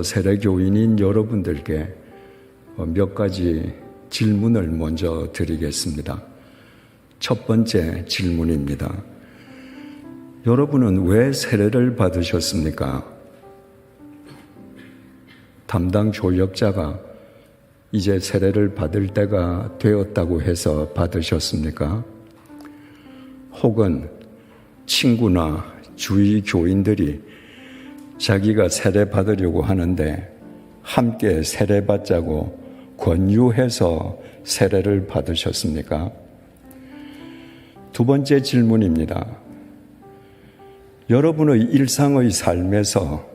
세례교인인 여러분들께 몇 가지 질문을 먼저 드리겠습니다. 첫 번째 질문입니다. 여러분은 왜 세례를 받으셨습니까? 담당 조역자가 이제 세례를 받을 때가 되었다고 해서 받으셨습니까? 혹은 친구나 주위 교인들이 자기가 세례 받으려고 하는데 함께 세례 받자고 권유해서 세례를 받으셨습니까? 두 번째 질문입니다. 여러분의 일상의 삶에서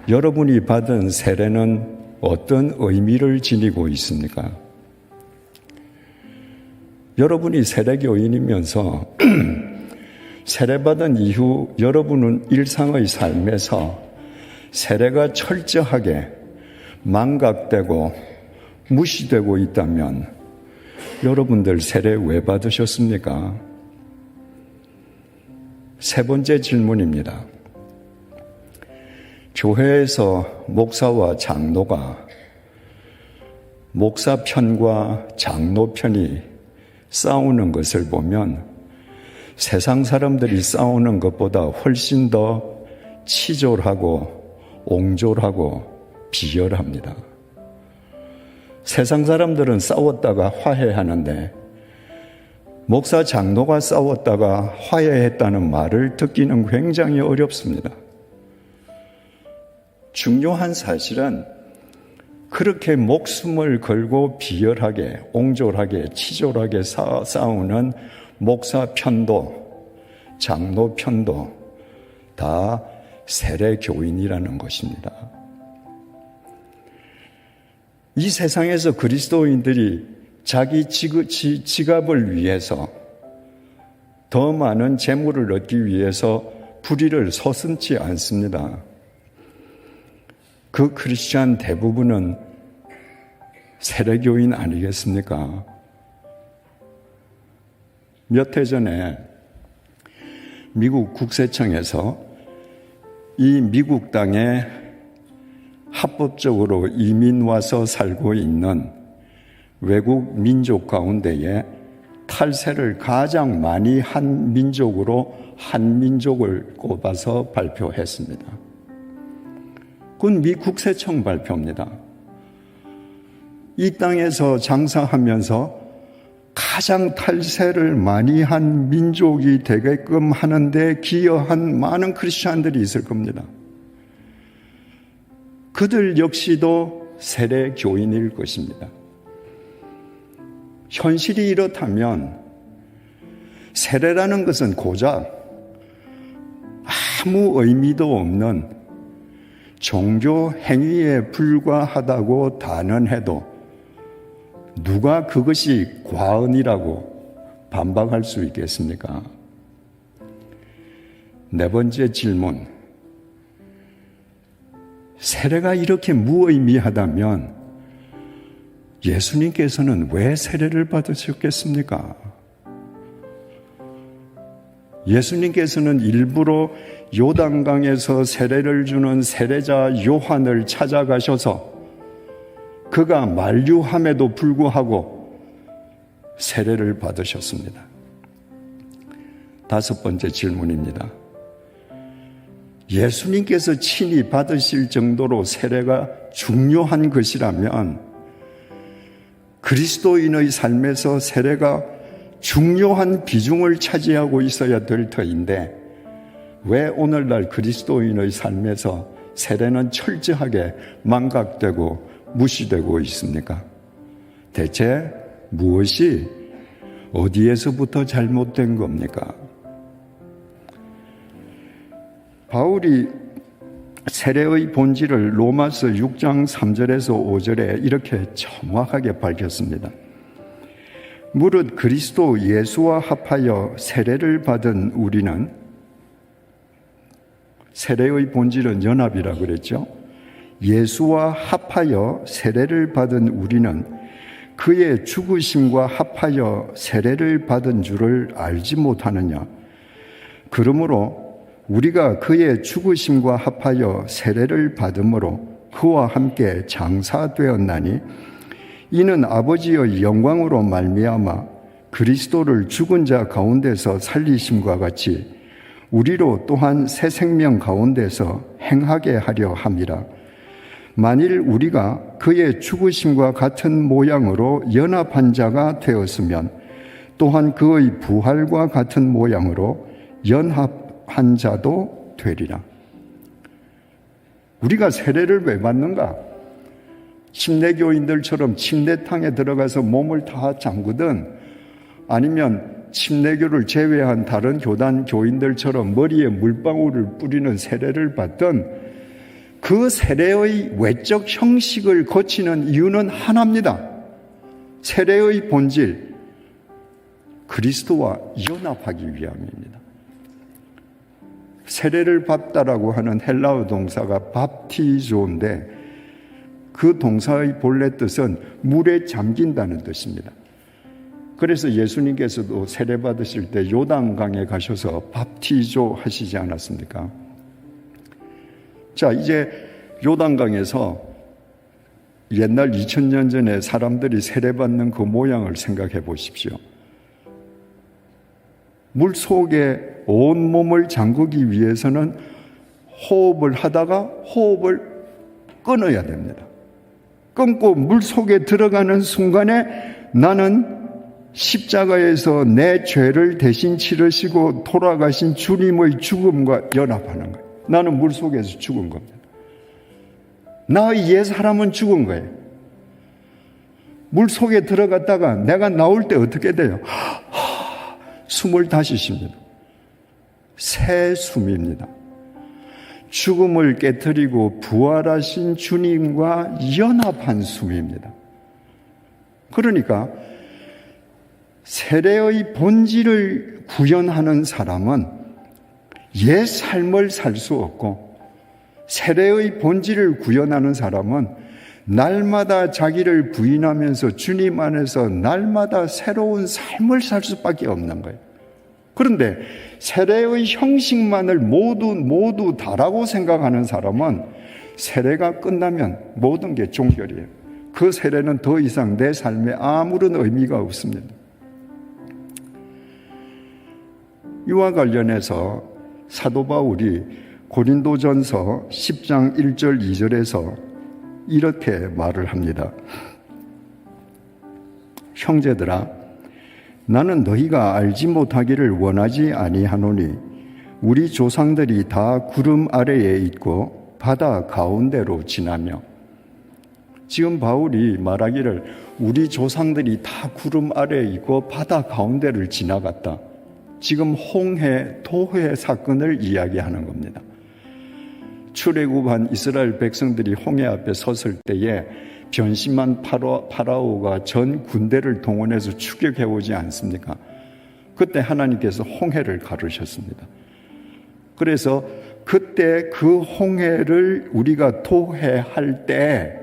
여러분이 받은 세례는 어떤 의미를 지니고 있습니까? 여러분이 세례교인이면서 세례받은 이후 여러분은 일상의 삶에서 세례가 철저하게 망각되고 무시되고 있다면 여러분들 세례 왜 받으셨습니까? 세 번째 질문입니다. 교회에서 목사와 장로가 목사 편과 장로 편이 싸우는 것을 보면 세상 사람들이 싸우는 것보다 훨씬 더 치졸하고 옹졸하고 비열합니다. 세상 사람들은 싸웠다가 화해하는데 목사 장로가 싸웠다가 화해했다는 말을 듣기는 굉장히 어렵습니다. 중요한 사실은 그렇게 목숨을 걸고 비열하게 옹졸하게 치졸하게 싸우는 목사 편도 장로 편도 다 세례교인이라는 것입니다. 이 세상에서 그리스도인들이 자기 지갑을 위해서 더 많은 재물을 얻기 위해서 불의를 서슴지 않습니다. 그 크리스찬 대부분은 세례교인 아니겠습니까? 몇 해 전에 미국 국세청에서 이 미국 땅에 합법적으로 이민 와서 살고 있는 외국 민족 가운데에 탈세를 가장 많이 한 민족으로 한민족을 꼽아서 발표했습니다. 그건 미 국세청 발표입니다. 이 땅에서 장사하면서 가장 탈세를 많이 한 민족이 되게끔 하는데 기여한 많은 크리스찬들이 있을 겁니다. 그들 역시도 세례교인일 것입니다. 현실이 이렇다면 세례라는 것은 고작 아무 의미도 없는 종교 행위에 불과하다고 단언해도 누가 그것이 과언이라고 반박할 수 있겠습니까? 네 번째 질문. 세례가 이렇게 무의미하다면 예수님께서는 왜 세례를 받으셨겠습니까? 예수님께서는 일부러 요단강에서 세례를 주는 세례자 요한을 찾아가셔서 그가 만류함에도 불구하고 세례를 받으셨습니다. 다섯 번째 질문입니다. 예수님께서 친히 받으실 정도로 세례가 중요한 것이라면 그리스도인의 삶에서 세례가 중요한 비중을 차지하고 있어야 될 터인데 왜 오늘날 그리스도인의 삶에서 세례는 철저하게 망각되고 무시되고 있습니까? 대체 무엇이 어디에서부터 잘못된 겁니까? 바울이 세례의 본질을 로마서 6장 3절에서 5절에 이렇게 정확하게 밝혔습니다. 무릇 그리스도 예수와 합하여 세례를 받은 우리는, 세례의 본질은 연합이라고 그랬죠. 예수와 합하여 세례를 받은 우리는 그의 죽으심과 합하여 세례를 받은 줄을 알지 못하느냐. 그러므로 우리가 그의 죽으심과 합하여 세례를 받음으로 그와 함께 장사되었나니 이는 아버지의 영광으로 말미암아 그리스도를 죽은 자 가운데서 살리심과 같이 우리로 또한 새 생명 가운데서 행하게 하려 함이라. 만일 우리가 그의 죽으심과 같은 모양으로 연합한 자가 되었으면 또한 그의 부활과 같은 모양으로 연합한 자도 되리라. 우리가 세례를 왜 받는가? 침례교인들처럼 침례탕에 들어가서 몸을 다 잠그든 아니면 침례교를 제외한 다른 교단 교인들처럼 머리에 물방울을 뿌리는 세례를 받든 그 세례의 외적 형식을 거치는 이유는 하나입니다. 세례의 본질, 그리스도와 연합하기 위함입니다. 세례를 받다라고 하는 헬라어 동사가 밥티조인데 그 동사의 본래 뜻은 물에 잠긴다는 뜻입니다. 그래서 예수님께서도 세례 받으실 때 요단강에 가셔서 밥티조 하시지 않았습니까? 자, 이제 요단강에서 옛날 2000년 전에 사람들이 세례 받는 그 모양을 생각해 보십시오. 물 속에 온 몸을 잠그기 위해서는 호흡을 하다가 호흡을 끊어야 됩니다. 끊고 물 속에 들어가는 순간에 나는 십자가에서 내 죄를 대신 치르시고 돌아가신 주님의 죽음과 연합하는 거예요. 나는 물 속에서 죽은 겁니다. 나의 옛 사람은 죽은 거예요. 물 속에 들어갔다가 내가 나올 때 어떻게 돼요? 숨을 다시 쉽니다. 새 숨입니다. 죽음을 깨뜨리고 부활하신 주님과 연합한 숨입니다. 그러니까 세례의 본질을 구현하는 사람은 옛 삶을 살 수 없고, 세례의 본질을 구현하는 사람은 날마다 자기를 부인하면서 주님 안에서 날마다 새로운 삶을 살 수밖에 없는 거예요. 그런데 세례의 형식만을 모두 다라고 생각하는 사람은 세례가 끝나면 모든 게 종결이에요. 그 세례는 더 이상 내 삶에 아무런 의미가 없습니다. 이와 관련해서 사도 바울이 고린도전서 10장 1절 2절에서 이렇게 말을 합니다. 형제들아, 나는 너희가 알지 못하기를 원하지 아니하노니 우리 조상들이 다 구름 아래에 있고 바다 가운데로 지나며. 지금 바울이 말하기를 우리 조상들이 다 구름 아래에 있고 바다 가운데를 지나갔다. 지금 홍해, 토해 사건을 이야기하는 겁니다. 출애굽한 이스라엘 백성들이 홍해 앞에 섰을 때에 변심한 파라오가 전 군대를 동원해서 추격해오지 않습니까? 그때 하나님께서 홍해를 가르셨습니다. 그래서 그때 그 홍해를 우리가 토해할 때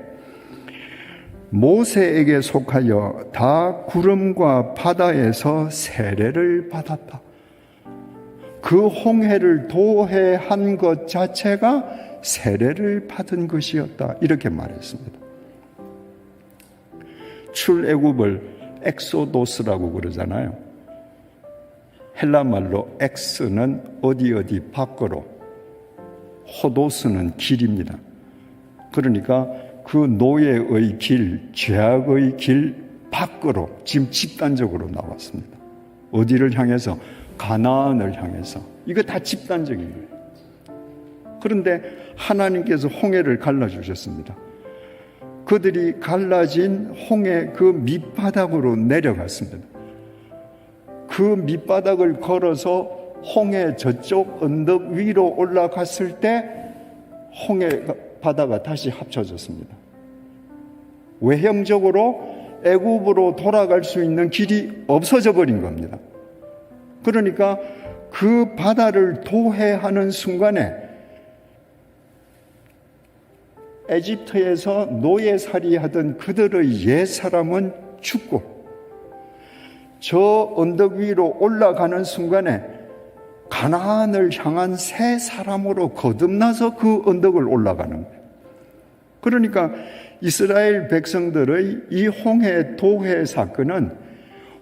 모세에게 속하여 다 구름과 바다에서 세례를 받았다. 그 홍해를 도해한 것 자체가 세례를 받은 것이었다. 이렇게 말했습니다. 출애굽을 엑소도스라고 그러잖아요. 헬라말로 엑스는 어디 밖으로, 호도스는 길입니다. 그러니까 그 노예의 길, 죄악의 길 밖으로 지금 집단적으로 나왔습니다. 어디를 향해서? 가나안을 향해서. 이거 다 집단적인 거예요. 그런데 하나님께서 홍해를 갈라주셨습니다. 그들이 갈라진 홍해 그 밑바닥으로 내려갔습니다. 그 밑바닥을 걸어서 홍해 저쪽 언덕 위로 올라갔을 때 홍해 바다가 다시 합쳐졌습니다. 외형적으로 애굽으로 돌아갈 수 있는 길이 없어져 버린 겁니다. 그러니까 그 바다를 도해하는 순간에 에집트에서 노예살이 하던 그들의 옛사람은 죽고 저 언덕 위로 올라가는 순간에 가나안을 향한 새 사람으로 거듭나서 그 언덕을 올라가는 거예요. 그러니까 이스라엘 백성들의 이 홍해 도회 사건은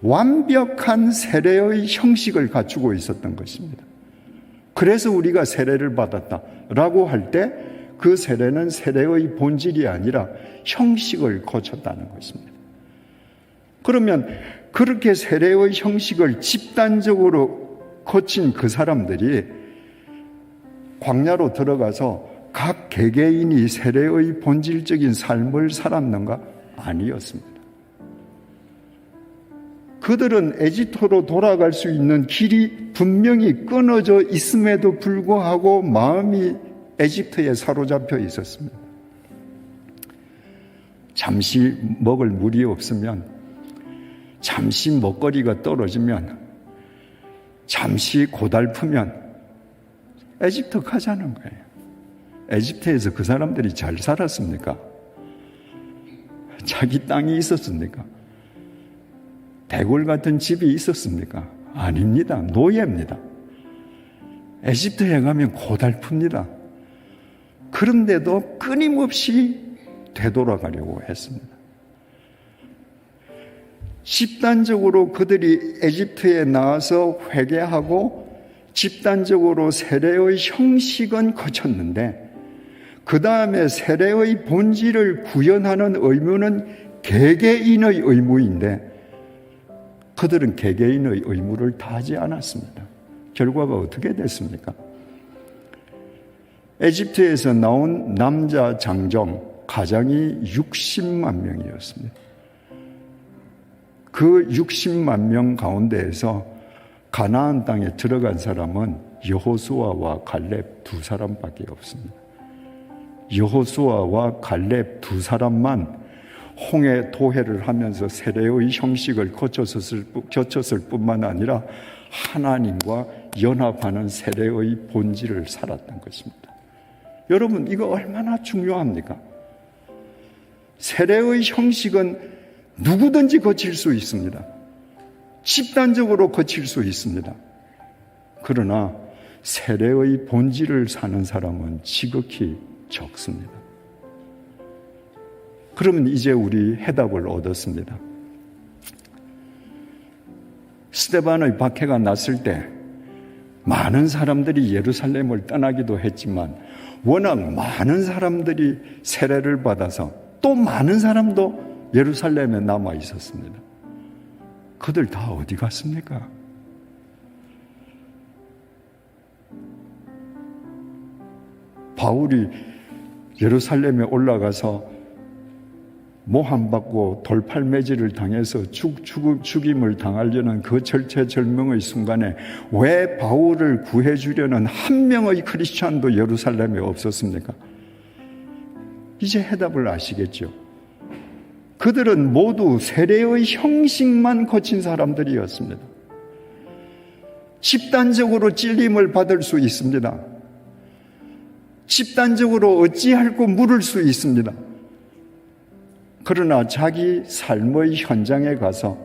완벽한 세례의 형식을 갖추고 있었던 것입니다. 그래서 우리가 세례를 받았다라고 할 때 그 세례는 세례의 본질이 아니라 형식을 거쳤다는 것입니다. 그러면 그렇게 세례의 형식을 집단적으로 거친 그 사람들이 광야로 들어가서 각 개개인이 세례의 본질적인 삶을 살았는가? 아니었습니다. 그들은 에집트로 돌아갈 수 있는 길이 분명히 끊어져 있음에도 불구하고 마음이 에집트에 사로잡혀 있었습니다. 잠시 먹을 물이 없으면, 잠시 먹거리가 떨어지면, 잠시 고달프면 에집트 가자는 거예요. 에집트에서 그 사람들이 잘 살았습니까? 자기 땅이 있었습니까? 대궐 같은 집이 있었습니까? 아닙니다. 노예입니다. 에집트에 가면 고달픕니다. 그런데도 끊임없이 되돌아가려고 했습니다. 집단적으로 그들이 에집트에 나와서 회개하고 집단적으로 세례의 형식은 거쳤는데 그 다음에 세례의 본질을 구현하는 의무는 개개인의 의무인데 그들은 개개인의 의무를 다하지 않았습니다. 결과가 어떻게 됐습니까? 에집트에서 나온 남자 장정 가장이 60만 명이었습니다. 그 60만 명 가운데에서 가나안 땅에 들어간 사람은 여호수아와 갈렙 두 사람밖에 없습니다. 여호수아와 갈렙 두 사람만 홍해 도회를 하면서 세례의 형식을 거쳤을 뿐만 아니라 하나님과 연합하는 세례의 본질을 살았던 것입니다. 여러분, 이거 얼마나 중요합니까? 세례의 형식은 누구든지 거칠 수 있습니다. 집단적으로 거칠 수 있습니다. 그러나 세례의 본질을 사는 사람은 지극히 적습니다. 그러면 이제 우리 해답을 얻었습니다. 스데반의 박해가 났을 때 많은 사람들이 예루살렘을 떠나기도 했지만 워낙 많은 사람들이 세례를 받아서 또 많은 사람도 예루살렘에 남아 있었습니다. 그들 다 어디 갔습니까? 바울이 예루살렘에 올라가서 모함받고 돌팔매질을 당해서 죽임을 당하려는 그 절체절명의 순간에 왜 바울을 구해주려는 한 명의 크리스찬도 예루살렘에 없었습니까? 이제 해답을 아시겠죠? 그들은 모두 세례의 형식만 거친 사람들이었습니다. 집단적으로 찔림을 받을 수 있습니다. 집단적으로 어찌할꼬 물을 수 있습니다. 그러나 자기 삶의 현장에 가서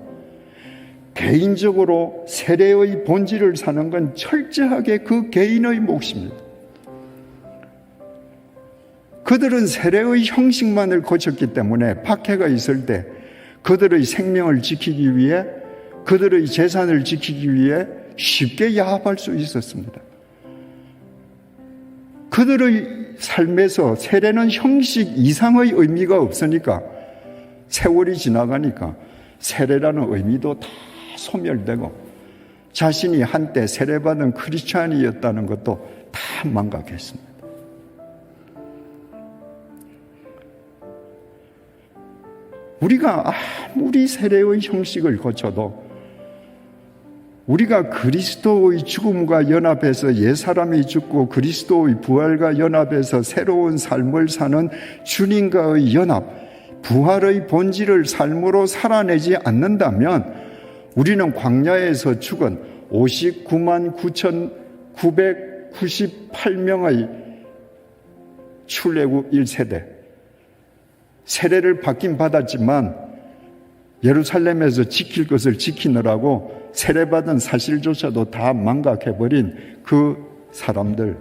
개인적으로 세례의 본질을 사는 건 철저하게 그 개인의 몫입니다. 그들은 세례의 형식만을 거쳤기 때문에 박해가 있을 때 그들의 생명을 지키기 위해, 그들의 재산을 지키기 위해 쉽게 야합할 수 있었습니다. 그들의 삶에서 세례는 형식 이상의 의미가 없으니까, 세월이 지나가니까 세례라는 의미도 다 소멸되고 자신이 한때 세례받은 크리스찬이었다는 것도 다 망각했습니다. 우리가 아무리 세례의 형식을 거쳐도 우리가 그리스도의 죽음과 연합해서 옛사람이 죽고 그리스도의 부활과 연합해서 새로운 삶을 사는 주님과의 연합, 부활의 본질을 삶으로 살아내지 않는다면 우리는 광야에서 죽은 59만 9,998명의 출애굽 1세대, 세례를 받긴 받았지만 예루살렘에서 지킬 것을 지키느라고 세례받은 사실조차도 다 망각해버린 그 사람들,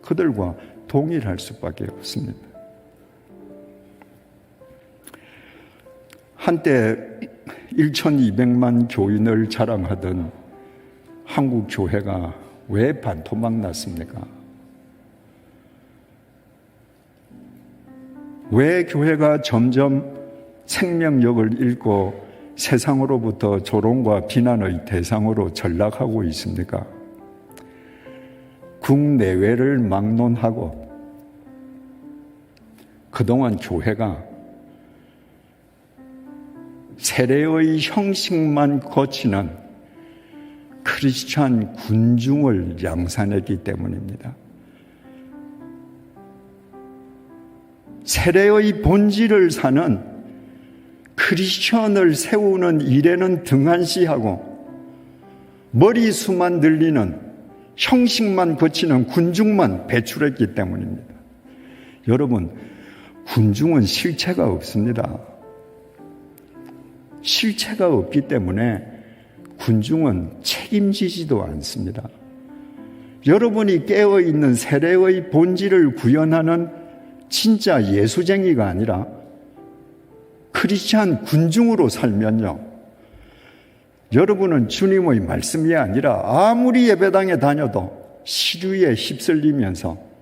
그들과 동일할 수밖에 없습니다. 한때 1200만 교인을 자랑하던 한국 교회가 왜 반토막 났습니까? 왜 교회가 점점 생명력을 잃고 세상으로부터 조롱과 비난의 대상으로 전락하고 있습니까? 국내외를 막론하고 그동안 교회가 세례의 형식만 거치는 크리스찬 군중을 양산했기 때문입니다. 세례의 본질을 사는 크리스천을 세우는 일에는 등한시하고 머리수만 늘리는 형식만 거치는 군중만 배출했기 때문입니다. 여러분, 군중은 실체가 없습니다. 실체가 없기 때문에 군중은 책임지지도 않습니다. 여러분이 깨어있는 세례의 본질을 구현하는 진짜 예수쟁이가 아니라 크리스찬 군중으로 살면요, 여러분은 주님의 말씀이 아니라 아무리 예배당에 다녀도 시류에 휩쓸리면서